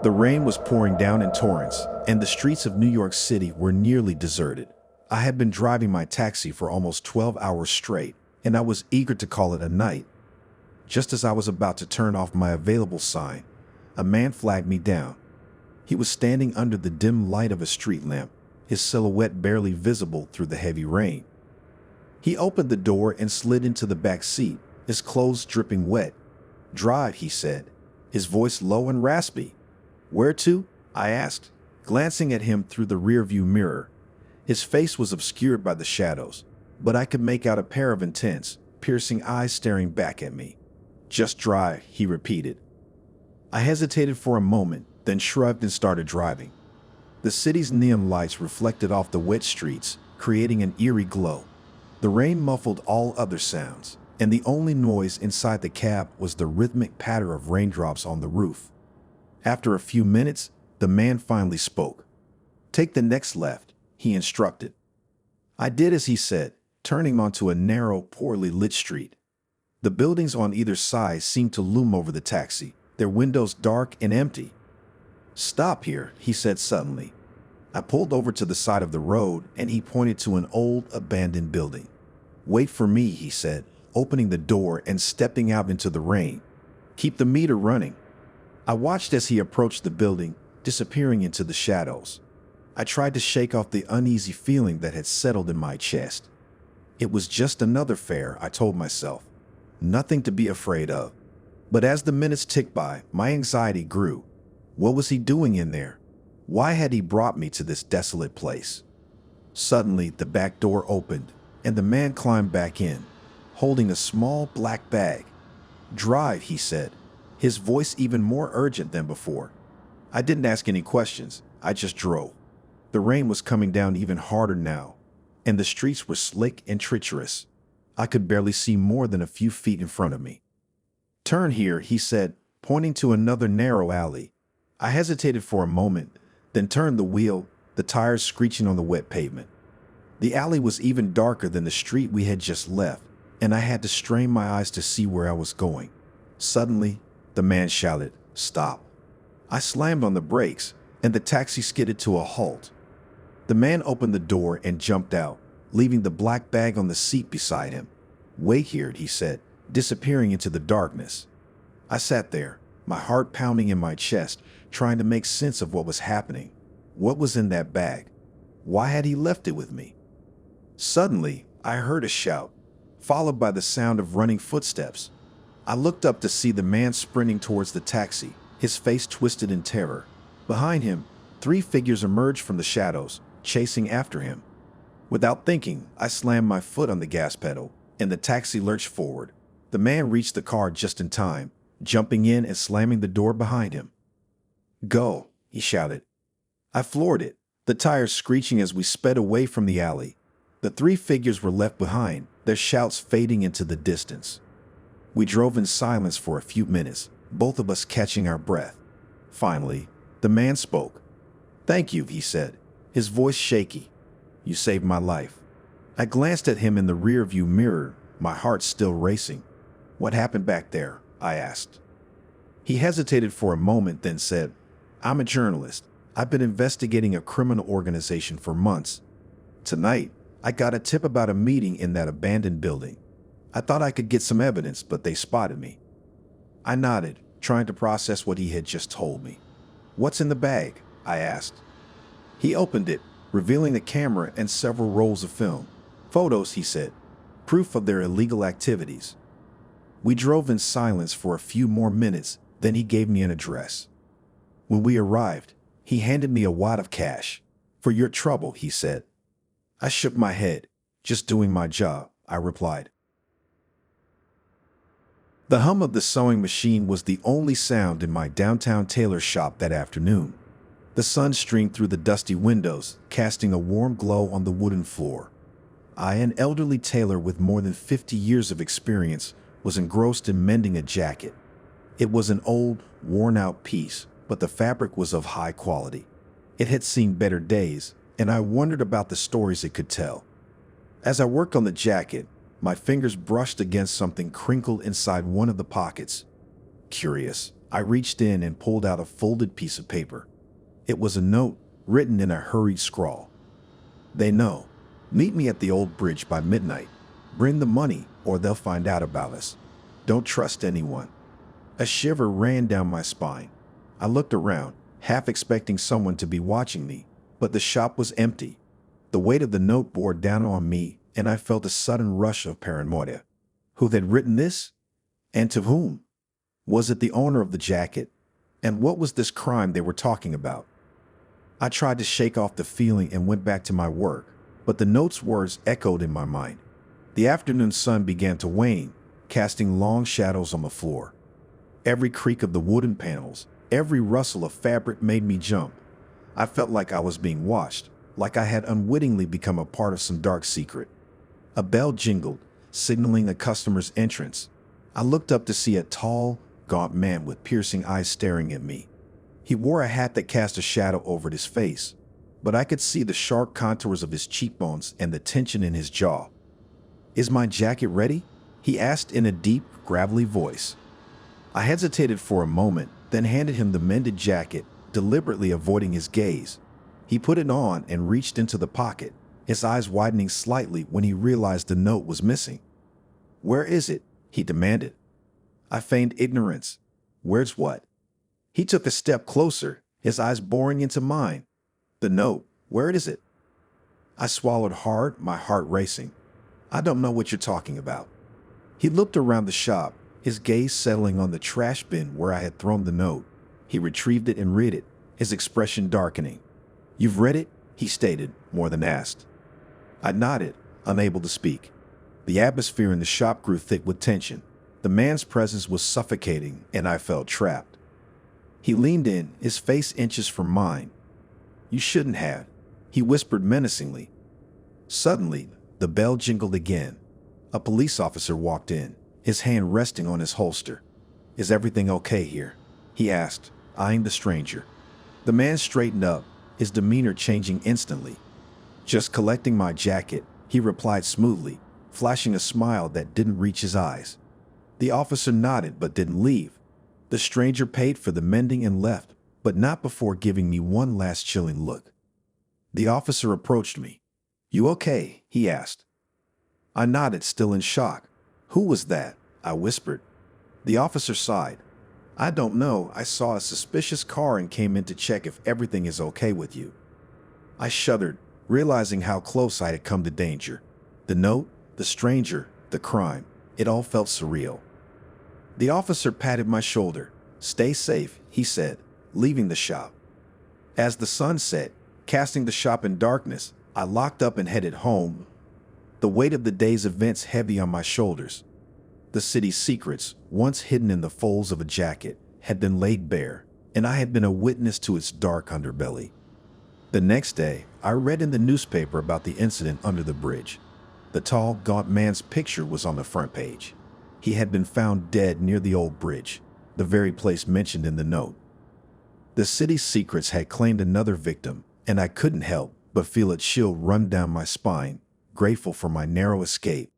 The rain was pouring down in torrents, and the streets of New York City were nearly deserted. I had been driving my taxi for almost 12 hours straight, and I was eager to call it a night. Just as I was about to turn off my available sign, a man flagged me down. He was standing under the dim light of a street lamp, his silhouette barely visible through the heavy rain. He opened the door and slid into the back seat, his clothes dripping wet. "Drive," he said, his voice low and raspy. "Where to?" I asked, glancing at him through the rearview mirror. His face was obscured by the shadows, but I could make out a pair of intense, piercing eyes staring back at me. "Just drive," he repeated. I hesitated for a moment, then shrugged and started driving. The city's neon lights reflected off the wet streets, creating an eerie glow. The rain muffled all other sounds, and the only noise inside the cab was the rhythmic patter of raindrops on the roof. After a few minutes, the man finally spoke. "Take the next left," he instructed. I did as he said, turning onto a narrow, poorly lit street. The buildings on either side seemed to loom over the taxi, their windows dark and empty. "Stop here," he said suddenly. I pulled over to the side of the road, and he pointed to an old, abandoned building. "Wait for me," he said, opening the door and stepping out into the rain. "Keep the meter running." I watched as he approached the building, disappearing into the shadows. I tried to shake off the uneasy feeling that had settled in my chest. It was just another fare, I told myself. Nothing to be afraid of. But as the minutes ticked by, my anxiety grew. What was he doing in there? Why had he brought me to this desolate place? Suddenly, the back door opened, and the man climbed back in, holding a small black bag. "Drive," he said, his voice even more urgent than before. I didn't ask any questions, I just drove. The rain was coming down even harder now, and the streets were slick and treacherous. I could barely see more than a few feet in front of me. "Turn here," he said, pointing to another narrow alley. I hesitated for a moment, then turned the wheel, the tires screeching on the wet pavement. The alley was even darker than the street we had just left, and I had to strain my eyes to see where I was going. Suddenly, the man shouted, "Stop." I slammed on the brakes, and the taxi skidded to a halt. The man opened the door and jumped out, leaving the black bag on the seat beside him. "Wait here," he said, disappearing into the darkness. I sat there, my heart pounding in my chest, trying to make sense of what was happening. What was in that bag? Why had he left it with me? Suddenly, I heard a shout, followed by the sound of running footsteps. I looked up to see the man sprinting towards the taxi, his face twisted in terror. Behind him, 3 figures emerged from the shadows, chasing after him. Without thinking, I slammed my foot on the gas pedal, and the taxi lurched forward. The man reached the car just in time, jumping in and slamming the door behind him. "Go," he shouted. I floored it, the tires screeching as we sped away from the alley. The 3 figures were left behind, their shouts fading into the distance. We drove in silence for a few minutes, both of us catching our breath. Finally, the man spoke. "Thank you," he said, his voice shaky. "You saved my life." I glanced at him in the rearview mirror, my heart still racing. "What happened back there?" I asked. He hesitated for a moment, then said, "I'm a journalist. I've been investigating a criminal organization for months. Tonight, I got a tip about a meeting in that abandoned building. I thought I could get some evidence, but they spotted me." I nodded, trying to process what he had just told me. "What's in the bag?" I asked. He opened it, revealing a camera and several rolls of film. "Photos," he said, "proof of their illegal activities." We drove in silence for a few more minutes, then he gave me an address. When we arrived, he handed me a wad of cash. "For your trouble," he said. I shook my head. "Just doing my job," I replied. The hum of the sewing machine was the only sound in my downtown tailor shop that afternoon. The sun streamed through the dusty windows, casting a warm glow on the wooden floor. I, an elderly tailor with more than 50 years of experience, was engrossed in mending a jacket. It was an old, worn-out piece, but the fabric was of high quality. It had seen better days, and I wondered about the stories it could tell. As I worked on the jacket, my fingers brushed against something crinkled inside one of the pockets. "Curious," I reached in and pulled out a folded piece of paper. It was a note written in a hurried scrawl. They know. Meet me at the old bridge by midnight. Bring the money or they'll find out about us. Don't trust anyone. A shiver ran down my spine. I looked around, half expecting someone to be watching me, but the shop was empty. The weight of the note bore down on me, and I felt a sudden rush of paranoia. Who had written this? And to whom? Was it the owner of the jacket? And what was this crime they were talking about? I tried to shake off the feeling and went back to my work, but the note's words echoed in my mind. The afternoon sun began to wane, casting long shadows on the floor. Every creak of the wooden panels, every rustle of fabric made me jump. I felt like I was being watched, like I had unwittingly become a part of some dark secret. A bell jingled, signaling a customer's entrance. I looked up to see a tall, gaunt man with piercing eyes staring at me. He wore a hat that cast a shadow over his face, but I could see the sharp contours of his cheekbones and the tension in his jaw. "Is my jacket ready?" he asked in a deep, gravelly voice. I hesitated for a moment, then handed him the mended jacket, deliberately avoiding his gaze. He put it on and reached into the pocket, his eyes widening slightly when he realized the note was missing. "Where is it?" he demanded. I feigned ignorance. "Where's what?" He took a step closer, his eyes boring into mine. "The note, where is it?" I swallowed hard, my heart racing. "I don't know what you're talking about." He looked around the shop, his gaze settling on the trash bin where I had thrown the note. He retrieved it and read it, his expression darkening. "You've read it?" he stated, more than asked. I nodded, unable to speak. The atmosphere in the shop grew thick with tension. The man's presence was suffocating, and I felt trapped. He leaned in, his face inches from mine. "You shouldn't have," he whispered menacingly. Suddenly, the bell jingled again. A police officer walked in, his hand resting on his holster. "Is everything okay here?" he asked, eyeing the stranger. The man straightened up, his demeanor changing instantly. "Just collecting my jacket," he replied smoothly, flashing a smile that didn't reach his eyes. The officer nodded but didn't leave. The stranger paid for the mending and left, but not before giving me one last chilling look. The officer approached me. "You okay?" he asked. I nodded, still in shock. "Who was that?" I whispered. The officer sighed. "I don't know. I saw a suspicious car and came in to check if everything is okay with you." I shuddered, realizing how close I had come to danger. The note, the stranger, the crime, it all felt surreal. The officer patted my shoulder. "Stay safe," he said, leaving the shop. As the sun set, casting the shop in darkness, I locked up and headed home, the weight of the day's events heavy on my shoulders. The city's secrets, once hidden in the folds of a jacket, had been laid bare, and I had been a witness to its dark underbelly. The next day, I read in the newspaper about the incident under the bridge. The tall, gaunt man's picture was on the front page. He had been found dead near the old bridge, the very place mentioned in the note. The city's secrets had claimed another victim, and I couldn't help but feel a chill run down my spine, grateful for my narrow escape.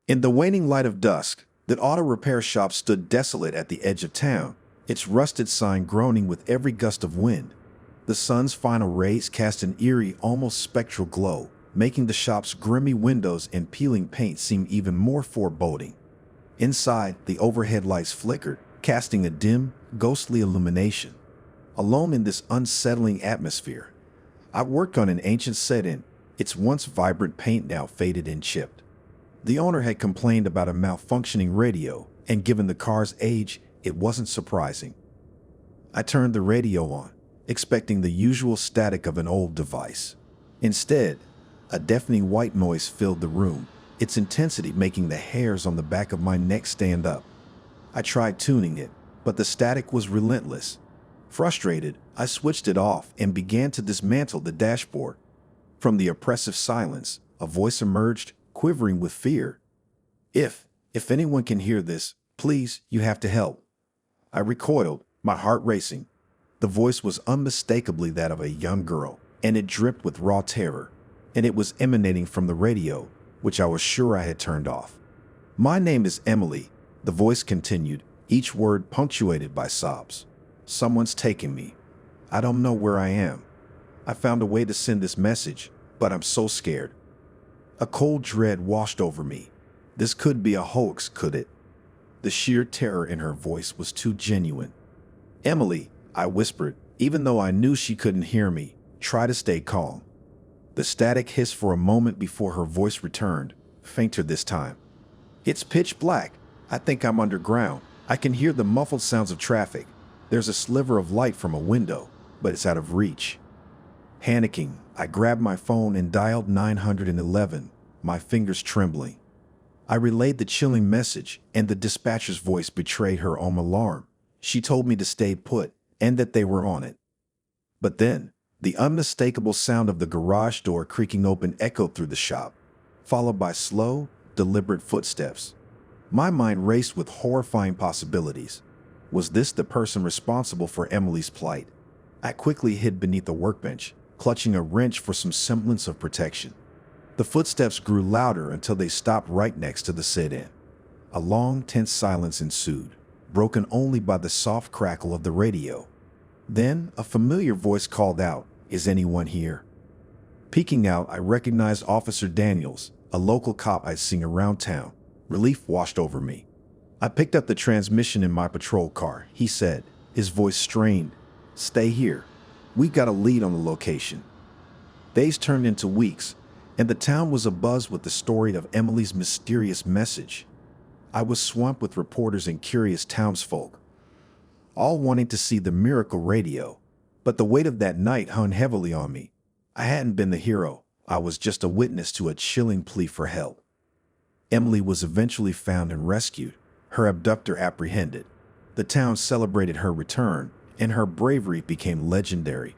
In the waning light of dusk, the auto repair shop stood desolate at the edge of town, its rusted sign groaning with every gust of wind. The sun's final rays cast an eerie, almost spectral glow, making the shop's grimy windows and peeling paint seem even more foreboding. Inside, the overhead lights flickered, casting a dim, ghostly illumination. Alone in this unsettling atmosphere, I worked on an ancient set-in, its once vibrant paint now faded and chipped. The owner had complained about a malfunctioning radio, and given the car's age, it wasn't surprising. I turned the radio on, expecting the usual static of an old device. Instead, a deafening white noise filled the room, its intensity making the hairs on the back of my neck stand up. I tried tuning it, but the static was relentless. Frustrated, I switched it off and began to dismantle the dashboard. From the oppressive silence, a voice emerged, quivering with fear. If anyone can hear this, please, you have to help." I recoiled, my heart racing. The voice was unmistakably that of a young girl, and it dripped with raw terror. And it was emanating from the radio, which I was sure I had turned off. "My name is Emily. The voice continued, each word punctuated by sobs. Someone's taking me. I don't know where I am. I found a way to send this message, but I'm so scared. A cold dread washed over me. This could be a hoax, could it? The sheer terror in her voice was too genuine. Emily, I whispered, even though I knew she couldn't hear me, try to stay calm. The static hissed for a moment before her voice returned, fainter this time. It's pitch black. I think I'm underground. I can hear the muffled sounds of traffic. There's a sliver of light from a window, but it's out of reach. Panicking, I grabbed my phone and dialed 911, my fingers trembling. I relayed the chilling message, and the dispatcher's voice betrayed her own alarm. She told me to stay put, and that they were on it. But then, the unmistakable sound of the garage door creaking open echoed through the shop, followed by slow, deliberate footsteps. My mind raced with horrifying possibilities. Was this the person responsible for Emily's plight? I quickly hid beneath a workbench, clutching a wrench for some semblance of protection. The footsteps grew louder until they stopped right next to the sit-in. A long, tense silence ensued, broken only by the soft crackle of the radio. Then, a familiar voice called out, "Is anyone here?" Peeking out, I recognized Officer Daniels, a local cop I'd seen around town. Relief washed over me. I picked up the transmission in my patrol car, he said, his voice strained. "Stay here. We got a lead on the location." Days turned into weeks, and the town was abuzz with the story of Emily's mysterious message. I was swamped with reporters and curious townsfolk, all wanting to see the miracle radio. But the weight of that night hung heavily on me. I hadn't been the hero. I was just a witness to a chilling plea for help. Emily was eventually found and rescued, her abductor apprehended. The town celebrated her return, and her bravery became legendary.